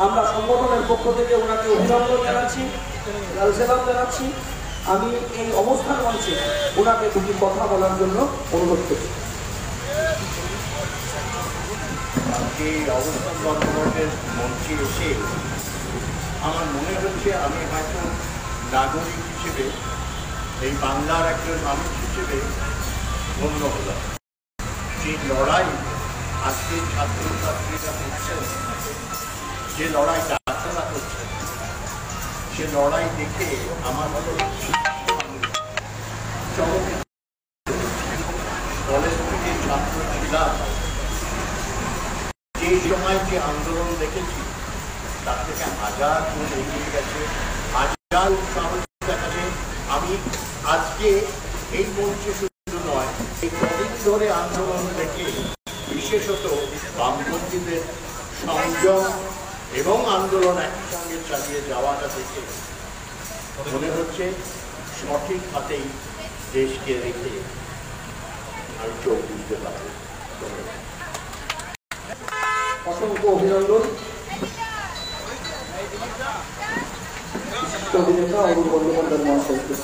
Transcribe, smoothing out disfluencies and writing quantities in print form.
আমরা সংগঠনের পক্ষ থেকে ওনাকে অভিনন্দন জানাচ্ছি, লাল সালাম জানাচ্ছি। আমি এই অবস্থান মঞ্চে ওনাকে দুটি কথা বলার জন্য অনুরোধ করছি। এই অবস্থান গণভোটের মঞ্চে এসে আমার মনে হচ্ছে আমি হয়তো নাগরিক হিসেবে, এই বাংলার একজন মানুষ হিসেবে ধন্য হলাম। যে লড়াই আজকে ছাত্রছাত্রীরা করছেন, যে লড়াইটা আপনারা করছেন, সে লড়াই দেখে আমার মতো কলেজ থেকে ছাত্র ছিলাম, যে সময় যে আন্দোলন দেখেছি তার থেকে হাজার গুণ এগিয়ে গেছে, হাজার সাহস দেখাচ্ছে। আমি আজকে এই মঞ্চে শুধু নয়, এই কদিন ধরে আন্দোলন দেখে বিশেষত বামপন্থীদের সংযম এবং আন্দোলন একই সঙ্গে চালিয়ে যাওয়াটা দেখে মনে হচ্ছে সঠিক হাতেই দেশকে রেখে আমি চোখ বুঝতে পারব। অসংখ্য অভিনন্দন অভিনেতা অরুণ বন্দ্যোপাধ্যায় মহাশয়কে।